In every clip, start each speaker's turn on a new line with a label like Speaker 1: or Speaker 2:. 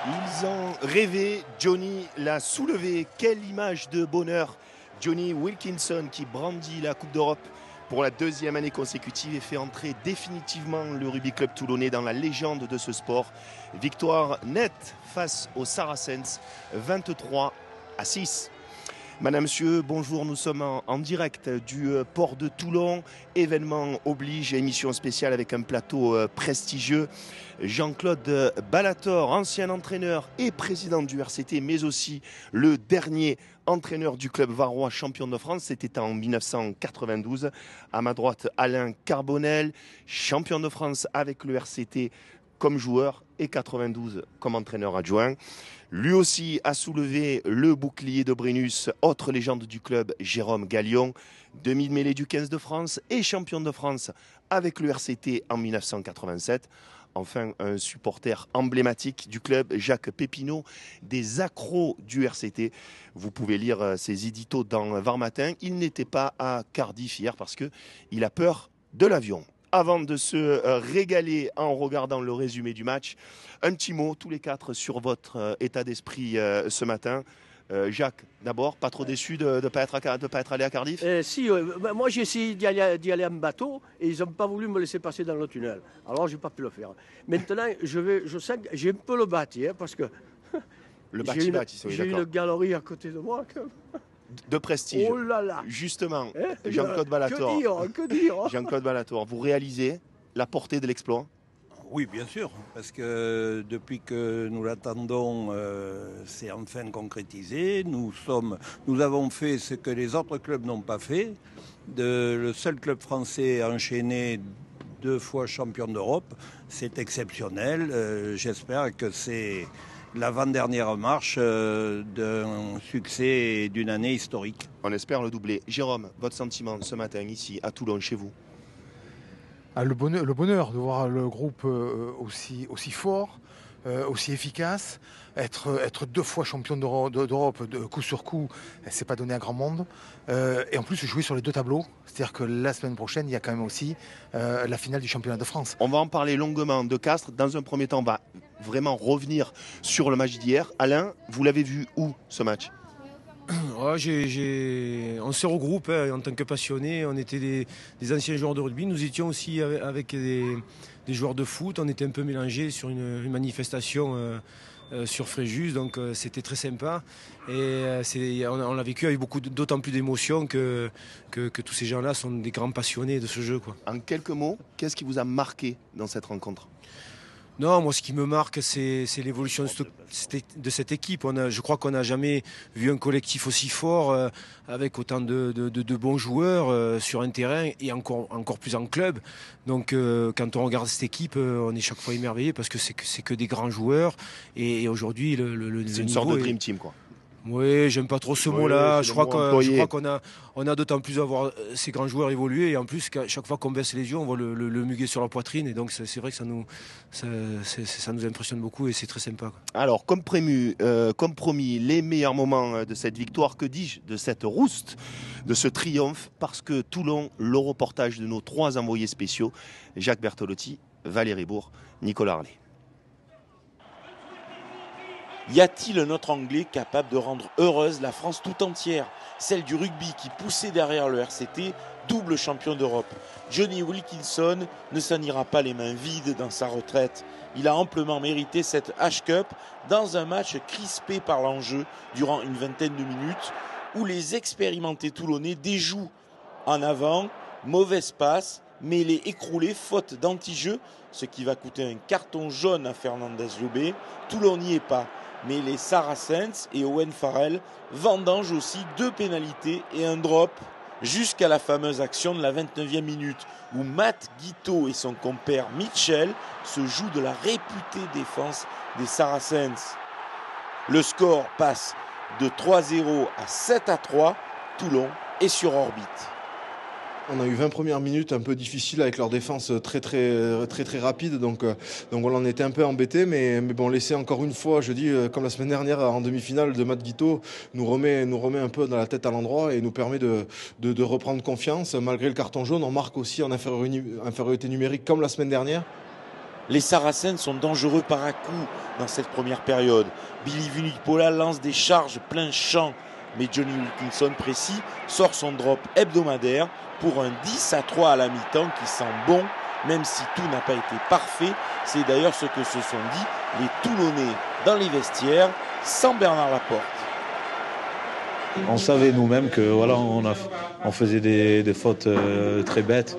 Speaker 1: Ils ont rêvé, Johnny l'a soulevé. Quelle image de bonheur. Johnny Wilkinson qui brandit la Coupe d'Europe pour la deuxième année consécutive et fait entrer définitivement le Rugby Club toulonnais dans la légende de ce sport. Victoire nette face aux Saracens, 23-6. Madame, monsieur, bonjour, nous sommes en direct du port de Toulon. Événement oblige, émission spéciale avec un plateau prestigieux. Jean-Claude Ballator, ancien entraîneur et président du RCT, mais aussi le dernier entraîneur du club varois champion de France. C'était en 1992. À ma droite, Alain Carbonel, champion de France avec le RCT comme joueur et 92 comme entraîneur adjoint. Lui aussi a soulevé le bouclier de Brennus, autre légende du club, Jérôme Gallion, demi-mêlée du 15 de France et champion de France avec le RCT en 1987. Enfin, un supporter emblématique du club, Jacques Pépineau, des accros du RCT. Vous pouvez lire ses éditos dans Var Matin. Il n'était pas à Cardiff hier parce qu'il a peur de l'avion. Avant de se régaler en regardant le résumé du match, un petit mot tous les quatre sur votre état d'esprit ce matin. Jacques, d'abord, pas trop déçu de ne pas être allé à Cardiff?
Speaker 2: Si, moi j'ai essayé d'y aller en bateau et ils n'ont pas voulu me laisser passer dans le tunnel. Alors j'ai pas pu le faire. Maintenant, je sens que j'ai un peu le bâti, parce que
Speaker 1: Le
Speaker 2: j'ai une galerie à côté de moi.
Speaker 1: De prestige.
Speaker 2: Oh là là.
Speaker 1: Justement, Jean-Claude Ballator.
Speaker 2: Que dire
Speaker 1: Jean-Claude Ballator, vous réalisez la portée de l'exploit?
Speaker 3: Oui, bien sûr, parce que depuis que nous l'attendons, c'est enfin concrétisé. Nous avons fait ce que les autres clubs n'ont pas fait. Le seul club français enchaîné 2 fois champion d'Europe, c'est exceptionnel. J'espère que c'est l'avant-dernière marche d'un succès et d'une année historique.
Speaker 1: On espère le doubler. Jérôme, votre sentiment ce matin ici à Toulon, chez vous?
Speaker 4: Le bonheur de voir le groupe aussi fort, aussi efficace, être 2 fois champion d'Europe de coup sur coup, c'est pas donné à grand monde. Et en plus jouer sur les 2 tableaux, c'est-à-dire que la semaine prochaine, il y a quand même aussi la finale du championnat de France.
Speaker 1: On va en parler longuement de Castres. Dans un premier temps, on va vraiment revenir sur le match d'hier. Alain, vous l'avez vu où ce match?
Speaker 5: On se regroupe en tant que passionnés. On était des anciens joueurs de rugby. Nous étions aussi avec des joueurs de foot. On était un peu mélangés sur une manifestation sur Fréjus. Donc c'était très sympa. Et on l'a vécu avec d'autant plus d'émotion que tous ces gens-là sont des grands passionnés de ce jeu, quoi.
Speaker 1: En quelques mots, qu'est-ce qui vous a marqué dans cette rencontre?
Speaker 5: Non, moi ce qui me marque, c'est l'évolution de cette équipe. Je crois qu'on n'a jamais vu un collectif aussi fort, avec autant de bons joueurs sur un terrain et encore plus en club. Donc quand on regarde cette équipe, on est chaque fois émerveillé parce que c'est que des grands joueurs. Et aujourd'hui,
Speaker 1: c'est une sorte de dream team, quoi.
Speaker 5: Oui, j'aime pas trop ce mot-là. Je crois qu'on a d'autant plus à voir ces grands joueurs évoluer. Et en plus, chaque fois qu'on baisse les yeux, on voit le muguet sur la poitrine. Et donc, c'est vrai que ça nous impressionne beaucoup et c'est très sympa, quoi.
Speaker 1: Alors, comme promis, les meilleurs moments de cette victoire, que dis-je, de cette rouste, de ce triomphe, parce que Toulon, le reportage de nos 3 envoyés spéciaux, Jacques Bertolotti, Valérie Bourg, Nicolas Harlet.
Speaker 6: Y a-t-il un autre Anglais capable de rendre heureuse la France tout entière? Celle du rugby qui poussait derrière le RCT, double champion d'Europe. Johnny Wilkinson ne s'en ira pas les mains vides dans sa retraite. Il a amplement mérité cette H-Cup dans un match crispé par l'enjeu durant une vingtaine de minutes où les expérimentés toulonnais déjouent en avant, mauvaise passe, mêlée écroulée, faute d'anti-jeu, ce qui va coûter un carton jaune à Fernandez Lobé. Toulon n'y est pas. Mais les Saracens et Owen Farrell vendangent aussi 2 pénalités et un drop jusqu'à la fameuse action de la 29e minute où Matt Guiteau et son compère Mitchell se jouent de la réputée défense des Saracens. Le score passe de 3-0 à 7-3. Toulon est sur orbite.
Speaker 7: On a eu 20 premières minutes un peu difficiles avec leur défense très rapide, donc on en était un peu embêtés, mais bon, laisser encore une fois, je dis comme la semaine dernière en demi-finale de Matt Guiteau, nous remet un peu dans la tête à l'endroit et nous permet de reprendre confiance. Malgré le carton jaune, on marque aussi en infériorité numérique comme la semaine dernière.
Speaker 6: Les Saracens sont dangereux par à-coups dans cette première période. Billy Vunipola lance des charges plein champ, mais Johnny Wilkinson précis sort son drop hebdomadaire pour un 10-3 à la mi-temps qui sent bon, même si tout n'a pas été parfait. C'est d'ailleurs ce que se sont dit les Toulonnais dans les vestiaires, sans Bernard Laporte.
Speaker 8: On savait nous-mêmes que voilà, on faisait des fautes très bêtes,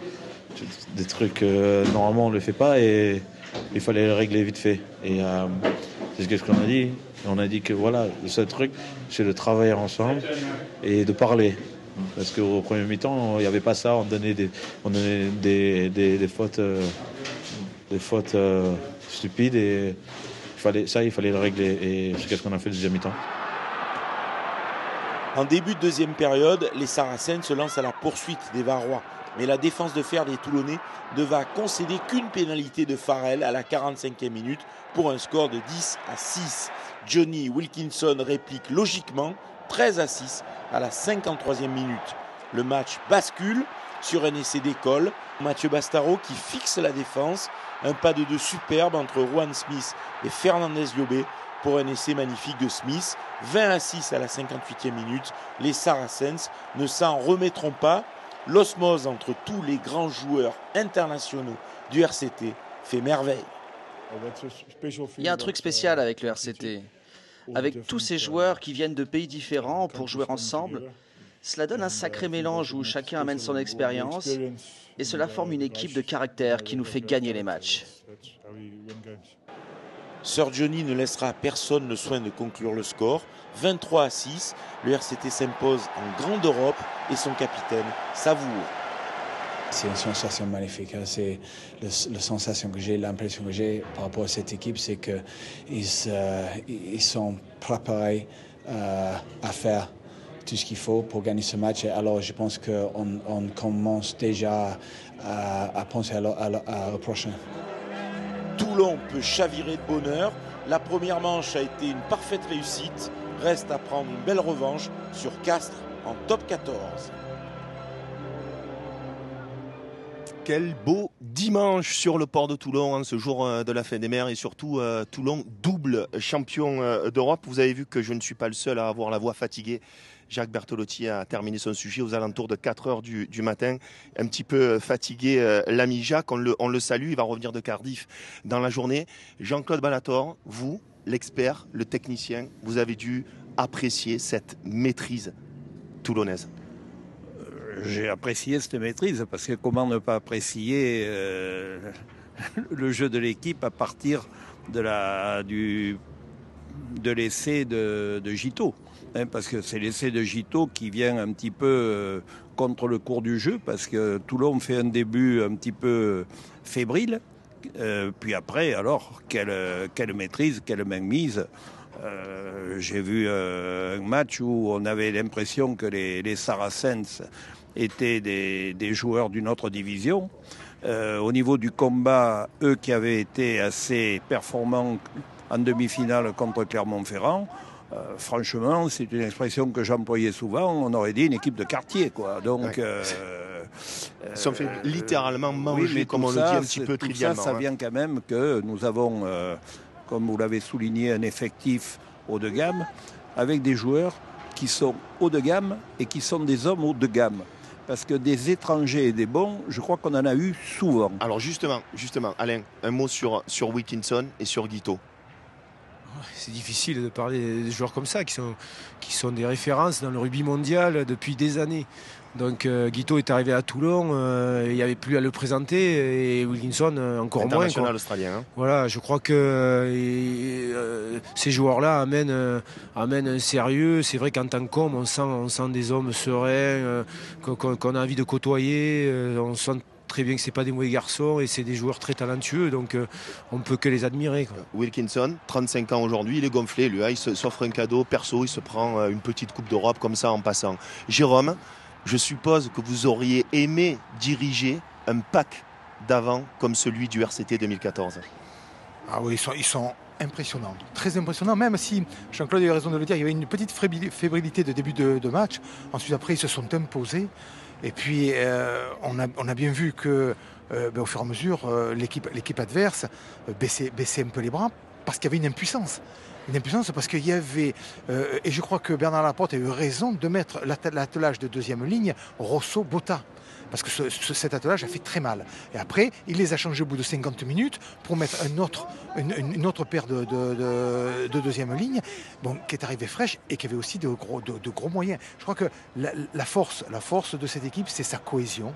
Speaker 8: des trucs normalement on ne le fait pas et il fallait les régler vite fait. Et c'est ce qu'on a dit. On a dit que voilà, le seul truc, c'est de travailler ensemble et de parler. Parce qu'au premier mi-temps, il n'y avait pas ça. On donnait des fautes, stupides et il fallait le régler. Et c'est ce qu'on a fait le deuxième mi-temps.
Speaker 6: En début de deuxième période, les Saracens se lancent à la poursuite des Varois. Mais la défense de fer des Toulonnais ne va concéder qu'une pénalité de Farrell à la 45e minute pour un score de 10-6. Johnny Wilkinson réplique logiquement 13-6 à la 53e minute. Le match bascule sur un essai d'école. Mathieu Bastaro qui fixe la défense. Un pas de deux superbe entre Juan Smith et Fernandez Llobet pour un essai magnifique de Smith. 20-6 à la 58e minute. Les Saracens ne s'en remettront pas. L'osmose entre tous les grands joueurs internationaux du RCT fait merveille.
Speaker 9: Il y a un truc spécial avec le RCT. Avec tous ces joueurs qui viennent de pays différents pour jouer ensemble, cela donne un sacré mélange où chacun amène son expérience et cela forme une équipe de caractère qui nous fait gagner les matchs.
Speaker 6: Sir Johnny ne laissera à personne le soin de conclure le score. 23-6, le RCT s'impose en Grande Europe et son capitaine savoure.
Speaker 10: C'est une sensation magnifique. C'est la sensation que j'ai, l'impression que j'ai par rapport à cette équipe, c'est qu'ils sont préparés à faire tout ce qu'il faut pour gagner ce match. Et alors je pense qu'on commence déjà à penser au prochain.
Speaker 6: Toulon peut chavirer de bonheur. La première manche a été une parfaite réussite. Reste à prendre une belle revanche sur Castres en top 14.
Speaker 1: Quel beau dimanche sur le port de Toulon, ce jour de la fin des mers et surtout Toulon double champion d'Europe. Vous avez vu que je ne suis pas le seul à avoir la voix fatiguée. Jacques Bertolotti a terminé son sujet aux alentours de 4 heures du matin. Un petit peu fatigué, l'ami Jacques, on le salue, il va revenir de Cardiff dans la journée. Jean-Claude Ballator, vous, l'expert, le technicien, vous avez dû apprécier cette maîtrise toulonnaise.
Speaker 3: J'ai apprécié cette maîtrise parce que comment ne pas apprécier le jeu de l'équipe à partir de l'essai de Giteau. Parce que c'est l'essai de Giteau qui vient un petit peu contre le cours du jeu, parce que Toulon fait un début un petit peu fébrile. Puis après, alors, quelle maîtrise, quelle mainmise. J'ai vu un match où on avait l'impression que les Saracens étaient des joueurs d'une autre division. Au niveau du combat, eux qui avaient été assez performants en demi-finale contre Clermont-Ferrand, franchement, c'est une expression que j'employais souvent, on aurait dit une équipe de quartier, quoi. Donc,
Speaker 1: ils sont fait littéralement manger, oui, comme on le dit un petit peu trivialement.
Speaker 3: Ça vient quand même que nous avons, comme vous l'avez souligné, un effectif haut de gamme, avec des joueurs qui sont haut de gamme et qui sont des hommes haut de gamme. Parce que des étrangers et des bons, je crois qu'on en a eu souvent.
Speaker 1: Alors justement, Alain, un mot sur Wilkinson et sur Guiteau.
Speaker 5: C'est difficile de parler des joueurs comme ça, qui sont des références dans le rugby mondial depuis des années. Donc Guiteau est arrivé à Toulon, il n'y avait plus à le présenter, et Wilkinson encore moins.
Speaker 1: International australien. Hein.
Speaker 5: Voilà, je crois que ces joueurs-là amènent un sérieux. C'est vrai qu'en tant qu'homme, on sent des hommes sereins, qu'on a envie de côtoyer, on sent très bien que c'est pas des mauvais garçons et c'est des joueurs très talentueux, donc on ne peut que les admirer, quoi.
Speaker 1: Wilkinson, 35 ans aujourd'hui, il est gonflé, lui, il s'offre un cadeau, perso, il se prend une petite coupe d'Europe comme ça en passant. Jérôme, je suppose que vous auriez aimé diriger un pack d'avant comme celui du RCT 2014.
Speaker 4: Ah oui, ils sont impressionnants, très impressionnants, même si Jean-Claude a eu raison de le dire, il y avait une petite fébrilité de début de match. Ensuite, après, ils se sont imposés. Et puis, on a bien vu que au fur et à mesure, l'équipe adverse baissait un peu les bras parce qu'il y avait une impuissance. Une impuissance parce qu'il y avait, et je crois que Bernard Laporte a eu raison de mettre l'attelage de deuxième ligne Rosso-Botta. Parce que cet attelage a fait très mal. Et après, il les a changés au bout de 50 minutes pour mettre une autre paire de deuxième ligne, bon, qui est arrivée fraîche et qui avait aussi de gros moyens. Je crois que la force de cette équipe, c'est sa cohésion.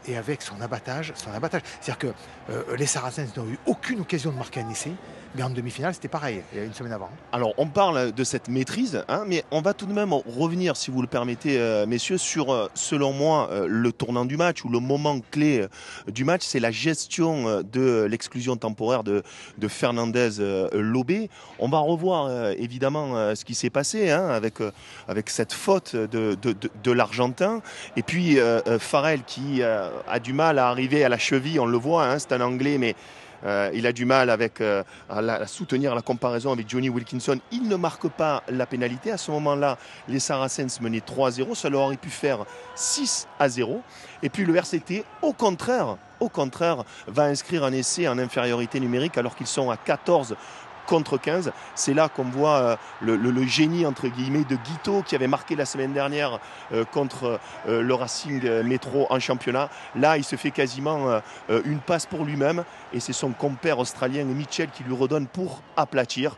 Speaker 4: Et avec son abattage. C'est-à-dire que les Saracens n'ont eu aucune occasion de marquer un essai, mais en demi-finale, c'était pareil, il y a une semaine avant.
Speaker 1: Alors, on parle de cette maîtrise, hein, mais on va tout de même revenir, si vous le permettez, messieurs, sur, selon moi, le tournant du match, ou le moment clé du match, c'est la gestion de l'exclusion temporaire de Fernandez-Lobé. On va revoir, évidemment, ce qui s'est passé, hein, avec cette faute de l'Argentin, et puis Farrell qui a du mal à arriver à la cheville, on le voit, hein, c'est un Anglais, mais il a du mal à soutenir la comparaison avec Johnny Wilkinson. Il ne marque pas la pénalité. À ce moment-là, les Saracens menaient 3-0. Ça leur aurait pu faire 6-0. Et puis le RCT, au contraire, va inscrire un essai en infériorité numérique alors qu'ils sont à 14 contre 15. C'est là qu'on voit le génie entre guillemets de Guito qui avait marqué la semaine dernière contre le Racing Métro en championnat. Là, il se fait quasiment une passe pour lui-même et c'est son compère australien Mitchell qui lui redonne pour aplatir.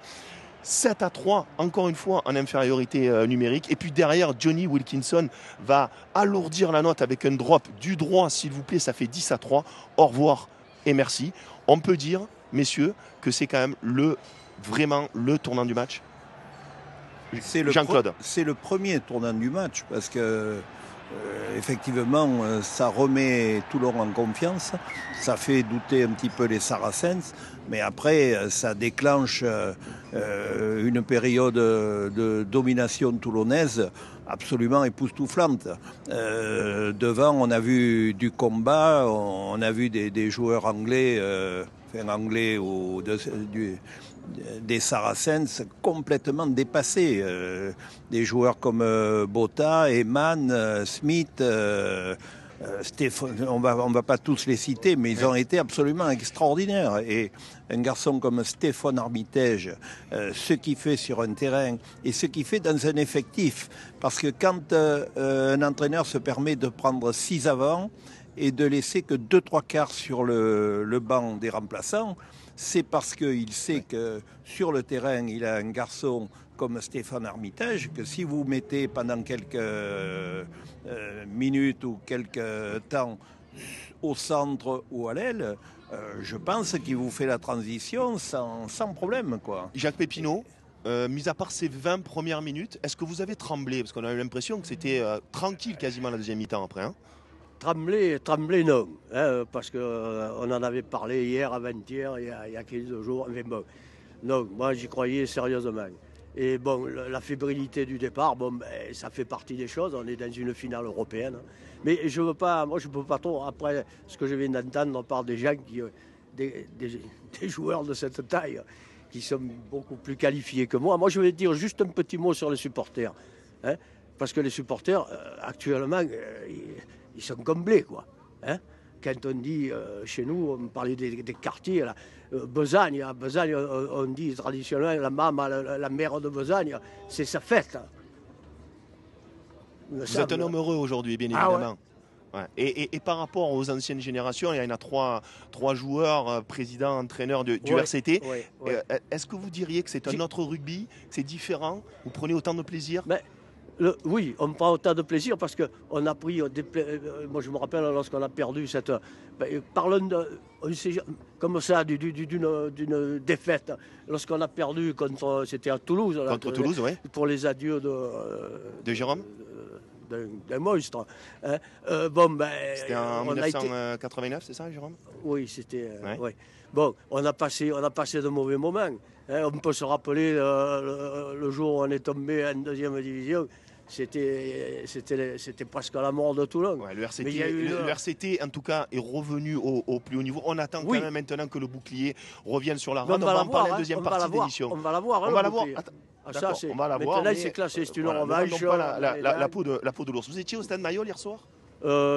Speaker 1: 7-3, encore une fois en infériorité numérique. Et puis derrière, Johnny Wilkinson va alourdir la note avec un drop du droit, s'il vous plaît, ça fait 10-3. Au revoir et merci. On peut dire, messieurs, que c'est quand même vraiment le tournant du match. Jean-Claude.
Speaker 3: C'est le premier tournant du match parce que effectivement ça remet Toulon en confiance, ça fait douter un petit peu les Saracens, mais après ça déclenche une période de domination toulonnaise absolument époustouflante. Devant on a vu du combat, on a vu des joueurs anglais, des Saracens complètement dépassés. Des joueurs comme Botta, Eman, Smith, Stéphane, on va pas tous les citer, mais ils ont été absolument extraordinaires. Et un garçon comme Stéphane Armitage, ce qu'il fait sur un terrain et ce qu'il fait dans un effectif. Parce que quand un entraîneur se permet de prendre 6 avant et de laisser que 2-3 quarts sur le banc des remplaçants, c'est parce qu'il sait que sur le terrain, il a un garçon comme Stéphane Armitage, que si vous mettez pendant quelques minutes ou quelques temps au centre ou à l'aile, je pense qu'il vous fait la transition sans problème, quoi.
Speaker 1: Jacques Pépinot, mis à part ces 20 premières minutes, est-ce que vous avez tremblé? Parce qu'on a eu l'impression que c'était tranquille quasiment la deuxième mi-temps après, hein.
Speaker 2: Trembler non, hein, parce qu'on en avait parlé hier, avant-hier, il y a 15 jours, mais bon, non, moi j'y croyais sérieusement. Et bon, la fébrilité du départ, bon, ben, ça fait partie des choses, on est dans une finale européenne. Mais je veux pas trop, après ce que je viens d'entendre, on parle des gens des joueurs de cette taille, qui sont beaucoup plus qualifiés que moi. Moi je vais dire juste un petit mot sur les supporters, hein, parce que les supporters, actuellement, ils sont comblés, quoi. Hein, quand on dit, chez nous, on parlait des quartiers, là, Besagne, on dit traditionnellement, la mère de Besagne, c'est sa fête.
Speaker 1: Vous êtes un homme heureux aujourd'hui, bien évidemment. Ouais. Et par rapport aux anciennes générations, il y en a trois joueurs, présidents, entraîneurs du RCT. Est-ce que vous diriez que c'est un autre rugby, que c'est différent? Vous prenez autant de plaisir?
Speaker 2: Oui, on prend autant de plaisir parce qu'on a pris... moi, je me rappelle lorsqu'on a perdu cette... parlons comme ça d'une défaite. Lorsqu'on a perdu c'était à Toulouse.
Speaker 1: Contre Toulouse, oui.
Speaker 2: Pour les adieux
Speaker 1: de Jérôme
Speaker 2: d'un monstre. Hein.
Speaker 1: C'était en 1989, c'est ça, Jérôme?
Speaker 2: Oui, c'était... oui. Bon, on a passé de mauvais moments. Hein. On peut se rappeler le jour où on est tombé en deuxième division. C'était presque la mort de Toulon.
Speaker 1: Ouais, le RCT, en tout cas, est revenu au plus haut niveau. On attend quand même maintenant que le bouclier revienne sur la rade. On va en parler en deuxième partie d'émission.
Speaker 2: On va la voir.
Speaker 1: On va la voir.
Speaker 2: On va la voir. Maintenant, c'est classé, c'est une revanche.
Speaker 1: La peau de l'ours. Vous étiez au Stade Mayol hier soir?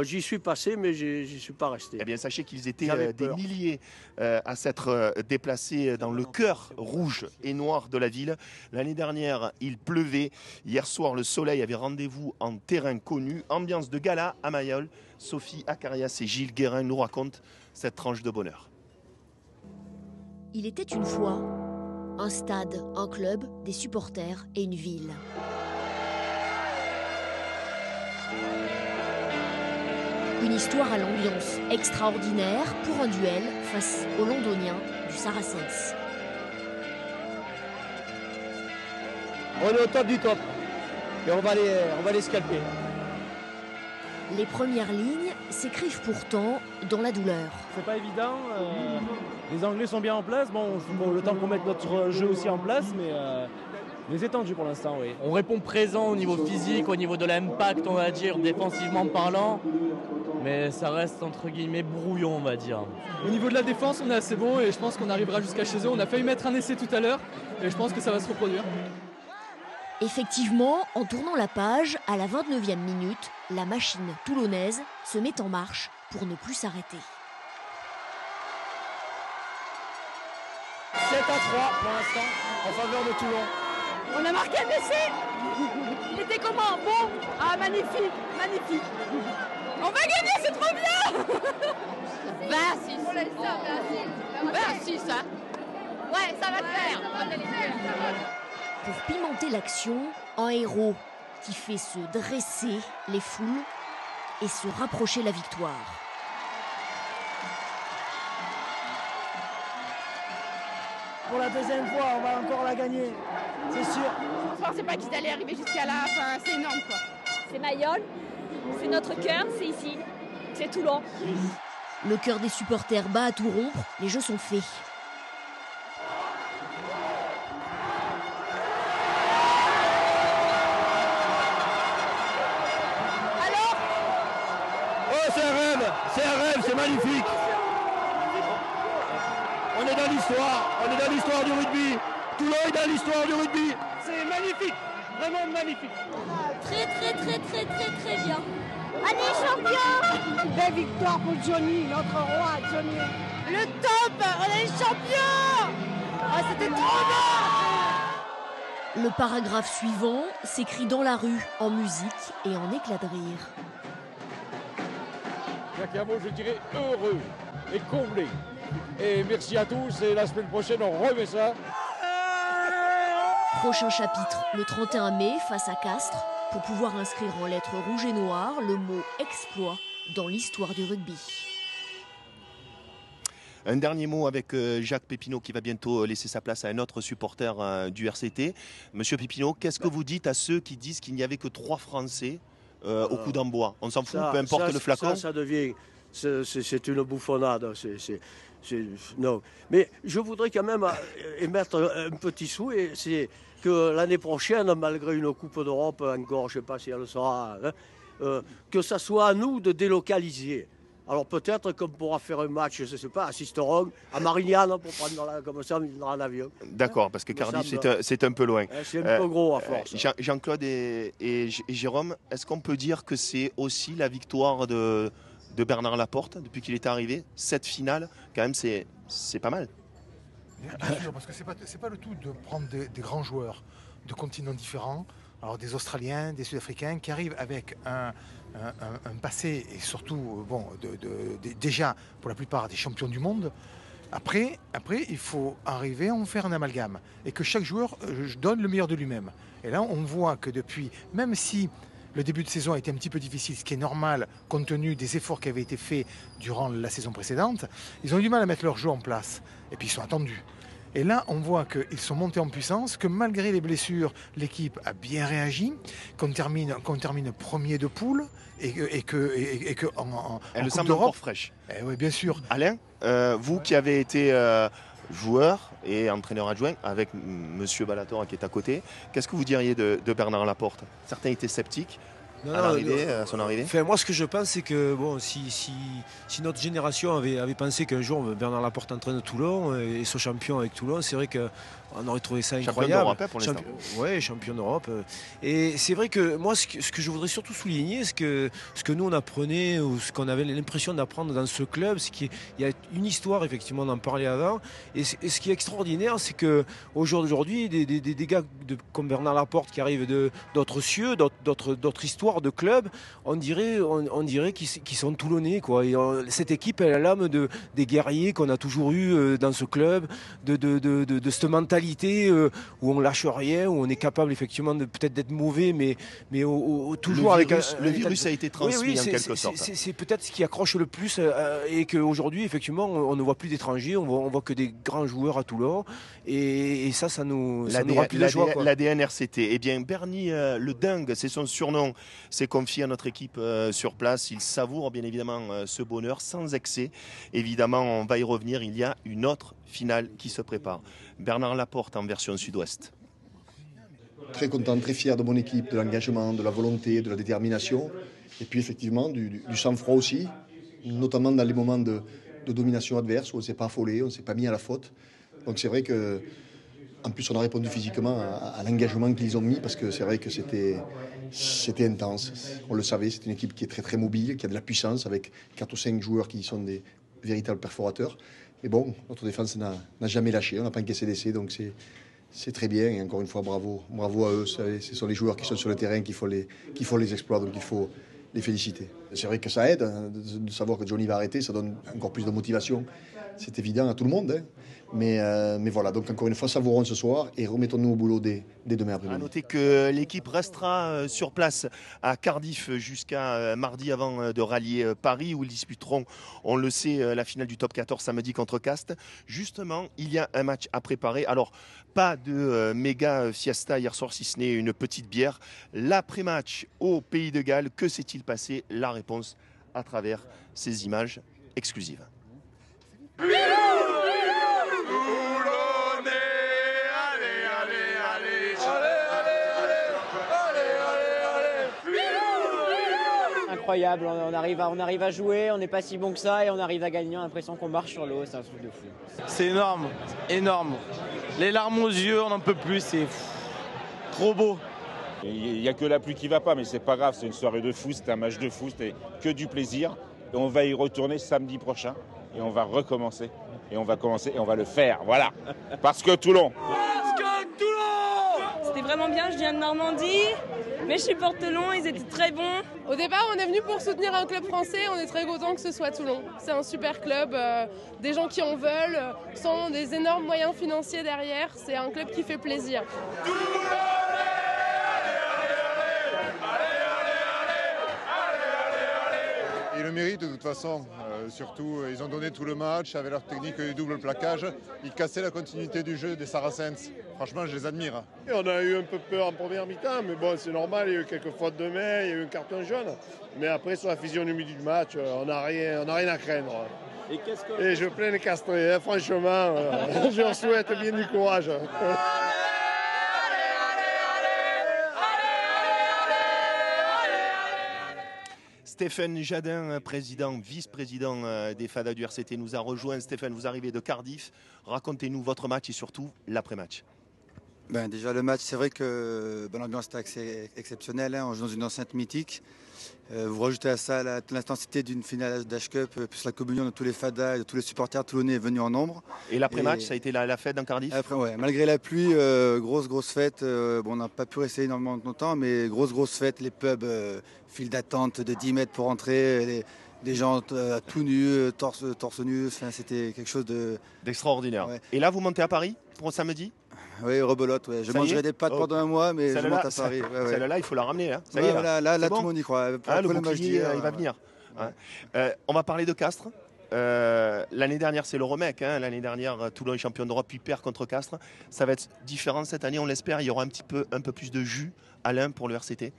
Speaker 2: J'y suis passé, mais j'y suis pas resté.
Speaker 1: Eh bien, sachez qu'ils étaient des milliers à s'être déplacés dans le cœur rouge et noir de la ville. L'année dernière, il pleuvait. Hier soir, le soleil avait rendez-vous en terrain connu. Ambiance de gala à Mayol. Sophie Acarias et Gilles Guérin nous racontent cette tranche de bonheur.
Speaker 11: Il était une fois un stade, un club, des supporters et une ville. Une histoire à l'ambiance extraordinaire pour un duel face aux Londoniens du Saracens.
Speaker 12: On est au top du top et on va les scalper.
Speaker 11: Les premières lignes s'écrivent pourtant dans la douleur.
Speaker 13: C'est pas évident, les Anglais sont bien en place, bon, le temps qu'on mette notre jeu aussi en place, mais c'est tendu pour l'instant, oui.
Speaker 14: On répond présent au niveau physique, au niveau de l'impact, on va dire, défensivement parlant, mais ça reste entre guillemets brouillon, on va dire.
Speaker 15: Au niveau de la défense, on est assez bon et je pense qu'on arrivera jusqu'à chez eux. On a failli mettre un essai tout à l'heure et je pense que ça va se reproduire.
Speaker 11: Effectivement, en tournant la page, à la 29e minute, la machine toulonnaise se met en marche pour ne plus s'arrêter.
Speaker 12: 7-3 pour l'instant, en faveur de Toulon.
Speaker 16: On a marqué un essai. Il était comment? Bon. Ah, magnifique, magnifique. On va gagner, c'est trop bien. 26. 26, hein. Ouais, ça va le faire.
Speaker 11: Pour pimenter l'action, un héros qui fait se dresser les foules et se rapprocher la victoire.
Speaker 12: Pour la deuxième fois, on va encore la gagner, c'est sûr.
Speaker 16: Je ne pensais pas qu'ils allaient arriver jusqu'à là, enfin, c'est énorme quoi. C'est Mayol, c'est notre cœur, c'est ici, c'est Toulon.
Speaker 11: Le cœur des supporters bat à tout rompre, les jeux sont faits.
Speaker 12: C'est un rêve, c'est magnifique. On est dans l'histoire du rugby. Toulon est dans l'histoire du rugby.
Speaker 16: C'est magnifique, vraiment magnifique.
Speaker 17: Très bien.
Speaker 16: Allez champion. Belle victoire pour Johnny, notre roi Johnny. Le top, on est champion. Ah, c'était trop bien.
Speaker 11: Le paragraphe suivant s'écrit dans la rue, en musique et en éclat de rire.
Speaker 18: Jacques Hameau, je dirais heureux et comblé. Et merci à tous et la semaine prochaine on remet ça.
Speaker 11: Prochain chapitre, le 31 mai face à Castres, pour pouvoir inscrire en lettres rouges et noires le mot exploit dans l'histoire du rugby.
Speaker 1: Un dernier mot avec Jacques Pépineau qui va bientôt laisser sa place à un autre supporter du RCT. Monsieur Pépineau, qu'est-ce que vous dites à ceux qui disent qu'il n'y avait que 3 Français au coup d'envoi? On s'en fout, peu importe le flacon.
Speaker 2: Ça devient, c'est une bouffonnade. Non. Mais je voudrais quand même émettre un petit souhait, c'est que l'année prochaine, malgré une Coupe d'Europe encore, je ne sais pas si elle sera, que ça soit à nous de délocaliser. Alors peut-être qu'on pourra faire un match, je ne sais pas, à Sisteron, à Marignane, pour prendre comme ça, un avion.
Speaker 1: D'accord, parce que Cardiff, c'est un peu loin.
Speaker 2: C'est un peu gros à force.
Speaker 1: Jean-Claude et Jérôme, est-ce qu'on peut dire que c'est aussi la victoire de Bernard Laporte depuis qu'il est arrivé? Cette finale, quand même, c'est pas mal.
Speaker 4: Bien sûr, parce que c'est pas le tout de prendre des grands joueurs de continents différents, alors des Australiens, des Sud-Africains, qui arrivent avec un passé et surtout, déjà pour la plupart des champions du monde. Après, il faut arriver à en faire un amalgame et que chaque joueur donne le meilleur de lui-même. Et là, on voit que depuis, même si le début de saison a été un petit peu difficile, ce qui est normal compte tenu des efforts qui avaient été faits durant la saison précédente, ils ont eu du mal à mettre leur jeu en place. Et puis ils sont attendus. Et là, on voit qu'ils sont montés en puissance, que malgré les blessures, l'équipe a bien réagi, qu'on termine premier de poule et que
Speaker 1: elle me semble encore fraîche.
Speaker 4: Oui, bien sûr.
Speaker 1: Alain, vous qui avez été joueur et entraîneur adjoint avec Monsieur Balator qui est à côté, qu'est-ce que vous diriez de Bernard Laporte? Certains étaient sceptiques. à son arrivée?
Speaker 5: Enfin, moi, ce que je pense, c'est que bon, si notre génération avait pensé qu'un jour Bernard Laporte entraîne Toulon et soit champion avec Toulon, c'est vrai qu'on aurait trouvé ça incroyable.
Speaker 1: Champion d'Europe pour l'instant.
Speaker 5: Oui, champion d'Europe. Et c'est vrai que moi, ce que je voudrais surtout souligner, ce que nous on apprenait, ou ce qu'on avait l'impression d'apprendre dans ce club, c'est qu'il y a une histoire, effectivement, on en parlait avant. Et ce qui est extraordinaire, c'est qu'aujourd'hui, des gars comme Bernard Laporte qui arrivent d'autres cieux, d'autres histoires de clubs, on dirait qu'ils sont toulonnais, quoi. Et cette équipe, elle a l'âme des guerriers qu'on a toujours eu dans ce club, de cette mentalité où on lâche rien, où on est capable effectivement peut-être d'être mauvais, mais toujours
Speaker 1: le virus a été transmis en quelque sorte.
Speaker 5: C'est peut-être ce qui accroche le plus et qu'aujourd'hui, effectivement, on ne voit plus d'étrangers, on voit que des grands joueurs à Toulon et ça nous remplit de joie.
Speaker 1: L'ADN RCT. Eh bien, Bernie le Dingue, c'est son surnom, s'est confié à notre équipe sur place. Il savoure bien évidemment ce bonheur sans excès. Évidemment, on va y revenir. Il y a une autre finale qui se prépare. Bernard Laporte en version sud-ouest.
Speaker 17: Très content, très fier de mon équipe, de l'engagement, de la volonté, de la détermination. Et puis effectivement, du sang-froid aussi, notamment dans les moments de domination adverse où on ne s'est pas affolé, on ne s'est pas mis à la faute. Donc c'est vrai que, en plus, on a répondu physiquement à l'engagement qu'ils ont mis parce que c'est vrai que c'était intense. On le savait, c'est une équipe qui est très très mobile, qui a de la puissance avec 4 ou 5 joueurs qui sont des véritables perforateurs. Mais bon, notre défense n'a jamais lâché, on n'a pas encaissé d'essai, donc c'est très bien. Et encore une fois, bravo à eux. Ce sont les joueurs qui sont sur le terrain qui font les exploits, donc il faut les féliciter. C'est vrai que ça aide de savoir que Johnny va arrêter, ça donne encore plus de motivation. C'est évident à tout le monde, hein. Mais voilà, donc encore une fois, savourons ce soir et remettons-nous au boulot dès demain après-midi.
Speaker 1: À noter que l'équipe restera sur place à Cardiff jusqu'à mardi avant de rallier Paris où ils disputeront, on le sait, la finale du top 14 samedi contre Castres. Justement, il y a un match à préparer. Alors, pas de méga fiesta hier soir, si ce n'est une petite bière. L'après-match au Pays de Galles, que s'est-il passé? La réponse à travers ces images exclusives.
Speaker 19: Incroyable, on arrive à jouer, on n'est pas si bon que ça et on arrive à gagner, on a l'impression qu'on marche sur l'eau, c'est un truc de fou.
Speaker 14: C'est énorme, énorme. Les larmes aux yeux, on n'en peut plus, c'est trop beau.
Speaker 20: Il n'y a que la pluie qui va pas, mais c'est pas grave, c'est une soirée de foot, c'est un match de foot, c'est que du plaisir. Et on va y retourner samedi prochain et on va recommencer. Et on va commencer et on va le faire, voilà. Parce que Toulon.
Speaker 21: C'était vraiment bien, je viens de Normandie, mais je supporte Toulon, ils étaient très bons.
Speaker 22: Au départ, on est venu pour soutenir un club français, on est très content que ce soit Toulon. C'est un super club, des gens qui en veulent, sans des énormes moyens financiers derrière, c'est un club qui fait plaisir.
Speaker 23: Ils le méritent de toute façon, surtout ils ont donné tout le match avec leur technique du double plaquage. Ils cassaient la continuité du jeu des Saracens. Franchement, je les admire.
Speaker 24: Et on a eu un peu peur en première mi-temps, mais bon, c'est normal, il y a eu quelques fautes de main, il y a eu un carton jaune. Mais après, sur la physionomie du match, on n'a rien à craindre. Et je plains les castrés, hein, franchement, je leur souhaite bien du courage.
Speaker 1: Stéphane Jadin, président, vice-président des FADA du RCT, nous a rejoint. Stéphane, vous arrivez de Cardiff. Racontez-nous votre match et surtout l'après-match.
Speaker 25: Déjà le match, c'est vrai que l'ambiance était assez exceptionnelle. On joue dans une enceinte mythique. Vous rajoutez à ça l'intensité d'une finale d'H-Cup, plus la communion de tous les FADA et de tous les supporters toulonnais venus en nombre.
Speaker 1: Et l'après-match, ça a été la fête dans Cardiff?
Speaker 25: Après, ouais, malgré la pluie, grosse fête. On n'a pas pu rester énormément longtemps, mais grosse fête. Les pubs, file d'attente de 10 mètres pour entrer. Des gens tout nus, torse nu. Enfin, c'était quelque chose
Speaker 1: d'extraordinaire.
Speaker 25: Ouais.
Speaker 1: Et là, vous montez à Paris pour samedi?
Speaker 25: Oui, rebelote. Ouais. Je mangerai des pâtes pendant un mois, mais je monte à Paris.
Speaker 1: Celle-là, il faut la ramener. Hein. Ça
Speaker 25: y est,
Speaker 1: là,
Speaker 25: tout le monde y croit.
Speaker 1: Le bouclier, il va venir. Ouais. On va parler de Castres. L'année dernière, c'est le remake. Hein. L'année dernière, Toulon est champion d'Europe, puis perd contre Castres. Ça va être différent cette année, on l'espère. Il y aura un peu plus de jus, Alain, pour le RCT.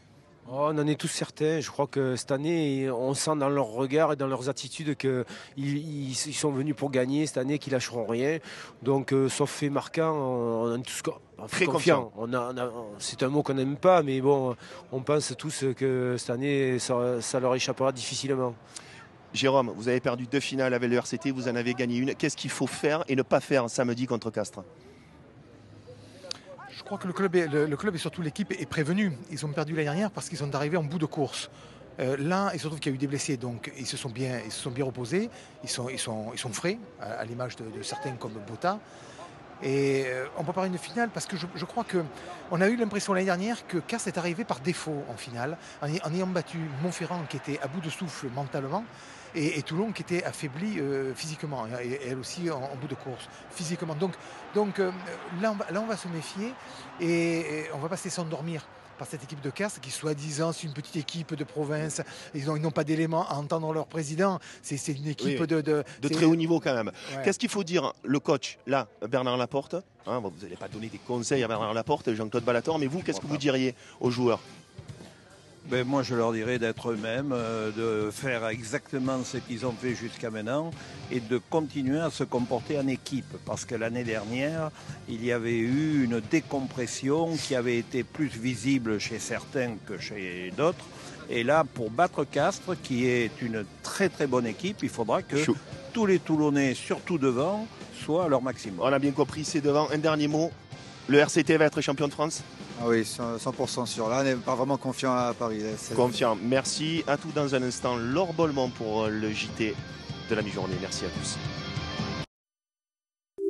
Speaker 5: Oh, on en est tous certains. Je crois que cette année, on sent dans leur regard et dans leurs attitudes qu'ils sont venus pour gagner cette année, qu'ils lâcheront rien. Donc, sauf fait marquant, on est tous
Speaker 1: très confiants.
Speaker 5: C'est un mot qu'on n'aime pas, mais bon, on pense tous que cette année, ça leur échappera difficilement.
Speaker 1: Jérôme, vous avez perdu 2 finales avec le RCT, vous en avez gagné une. Qu'est-ce qu'il faut faire et ne pas faire samedi contre Castres?
Speaker 4: Je crois que le club et surtout l'équipe est prévenu. Ils ont perdu l'année dernière parce qu'ils sont arrivés en bout de course. Là, il se trouve qu'il y a eu des blessés, donc ils se sont bien reposés. Ils sont frais, à l'image de certains comme Botta. Et on prépare une finale parce que je crois qu'on a eu l'impression l'année dernière que Castres est arrivé par défaut en finale, en ayant battu Montferrand qui était à bout de souffle mentalement, et Toulon qui était affaibli physiquement, et elle aussi en bout de course physiquement. Donc là, on va se méfier et on ne va pas se laisser endormir par cette équipe de Castres qui, soi-disant, c'est une petite équipe de province. Ils n'ont pas d'éléments à entendre leur président. C'est une équipe de
Speaker 1: très haut niveau quand même.
Speaker 4: Ouais.
Speaker 1: Qu'est-ce qu'il faut dire, le coach, là, Bernard Laporte, hein, vous n'allez pas donner des conseils à Bernard Laporte, Jean-Claude Ballator, mais vous, qu'est-ce que vous diriez aux joueurs?
Speaker 3: Ben, moi, je leur dirais d'être eux-mêmes, de faire exactement ce qu'ils ont fait jusqu'à maintenant et de continuer à se comporter en équipe. Parce que l'année dernière, il y avait eu une décompression qui avait été plus visible chez certains que chez d'autres. Et là, pour battre Castres, qui est une très très bonne équipe, il faudra que tous les Toulonnais, surtout devant, soient à leur maximum.
Speaker 1: On a bien compris, c'est devant. Un dernier mot, le RCT va être champion de France?
Speaker 25: Ah oui, 100% sûr. Là, on n'est pas vraiment confiant à Paris.
Speaker 1: Confiant. Merci. À tout dans un instant. Laure Bollemont pour le JT de la mi-journée. Merci à tous.